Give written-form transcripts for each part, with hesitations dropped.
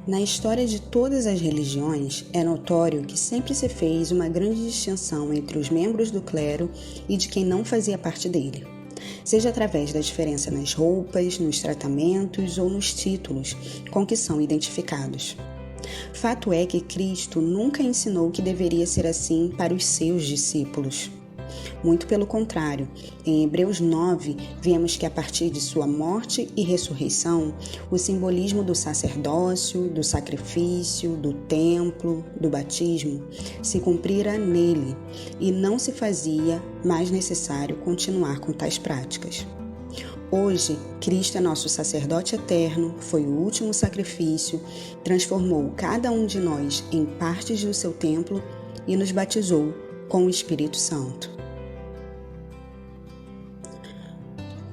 Na história de todas as religiões, é notório que sempre se fez uma grande distinção entre os membros do clero e de quem não fazia parte dele, seja através da diferença nas roupas, nos tratamentos ou nos títulos com que são identificados. Fato é que Cristo nunca ensinou que deveria ser assim para os seus discípulos. Muito pelo contrário, em Hebreus 9, vemos que a partir de sua morte e ressurreição, o simbolismo do sacerdócio, do sacrifício, do templo, do batismo, se cumprira nele e não se fazia mais necessário continuar com tais práticas. Hoje, Cristo é nosso sacerdote eterno, foi o último sacrifício, transformou cada um de nós em partes do seu templo e nos batizou com o Espírito Santo.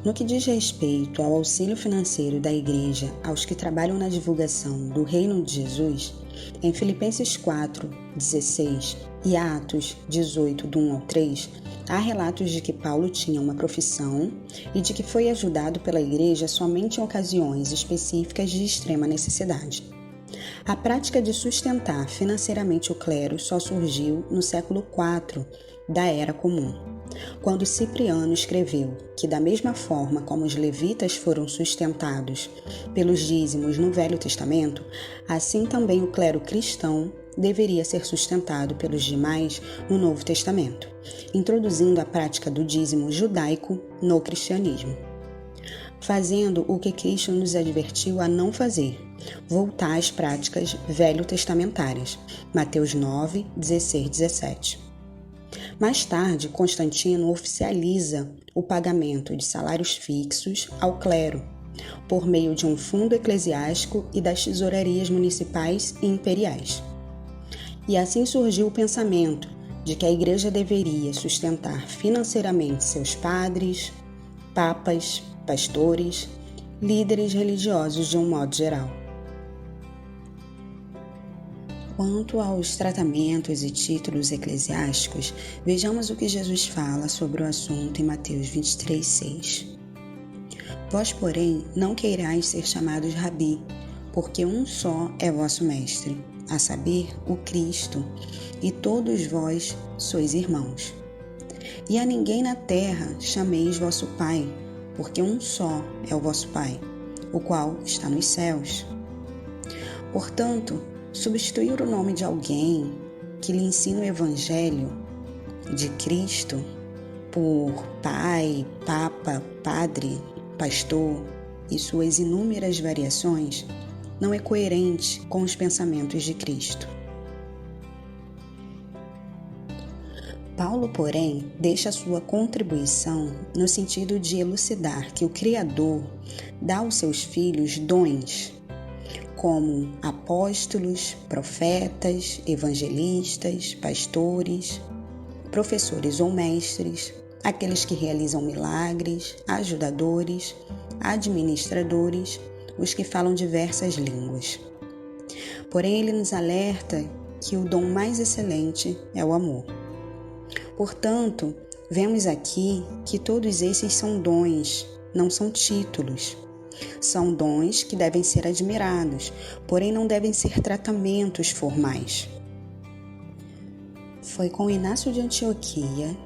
No que diz respeito ao auxílio financeiro da Igreja aos que trabalham na divulgação do Reino de Jesus, em Filipenses 4:16 e Atos 18, do 1 ao 3, há relatos de que Paulo tinha uma profissão e de que foi ajudado pela Igreja somente em ocasiões específicas de extrema necessidade. A prática de sustentar financeiramente o clero só surgiu no século IV da Era Comum, quando Cipriano escreveu que, da mesma forma como os levitas foram sustentados pelos dízimos no Velho Testamento, assim também o clero cristão deveria ser sustentado pelos demais no Novo Testamento, introduzindo a prática do dízimo judaico no cristianismo, fazendo o que Cristo nos advertiu a não fazer, voltar às práticas velho-testamentárias. Mateus 9, 16, 17. Mais tarde, Constantino oficializa o pagamento de salários fixos ao clero, por meio de um fundo eclesiástico e das tesourarias municipais e imperiais. E assim surgiu o pensamento de que a Igreja deveria sustentar financeiramente seus padres, papas, pastores, líderes religiosos de um modo geral. Quanto aos tratamentos e títulos eclesiásticos, vejamos o que Jesus fala sobre o assunto em Mateus 23:6. Vós, porém, não queirais ser chamados rabi, porque um só é vosso mestre, a saber, o Cristo, e todos vós sois irmãos. E a ninguém na terra chameis vosso Pai, porque um só é o vosso Pai, o qual está nos céus. Portanto, substituir o nome de alguém que lhe ensina o Evangelho de Cristo por pai, papa, padre, pastor e suas inúmeras variações não é coerente com os pensamentos de Cristo. Paulo, porém, deixa sua contribuição no sentido de elucidar que o Criador dá aos seus filhos dons, como apóstolos, profetas, evangelistas, pastores, professores ou mestres, aqueles que realizam milagres, ajudadores, administradores, os que falam diversas línguas. Porém, ele nos alerta que o dom mais excelente é o amor. Portanto, vemos aqui que todos esses são dons, não são títulos. São dons que devem ser admirados, porém não devem ser tratamentos formais. Foi com Inácio de Antioquia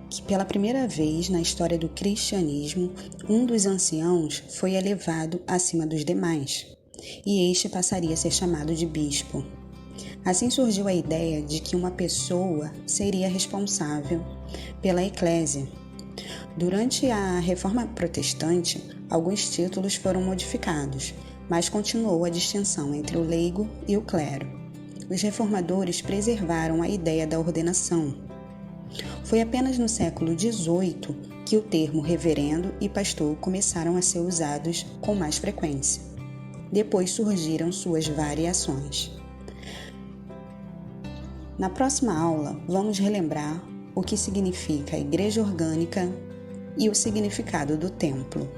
que, pela primeira vez na história do cristianismo, um dos anciãos foi elevado acima dos demais, e este passaria a ser chamado de bispo. Assim surgiu a ideia de que uma pessoa seria responsável pela eclésia. Durante a Reforma Protestante, alguns títulos foram modificados, mas continuou a distinção entre o leigo e o clero. Os reformadores preservaram a ideia da ordenação. Foi apenas no século XVIII que o termo reverendo e pastor começaram a ser usados com mais frequência. Depois surgiram suas variações. Na próxima aula, vamos relembrar o que significa a Igreja Orgânica e o significado do templo.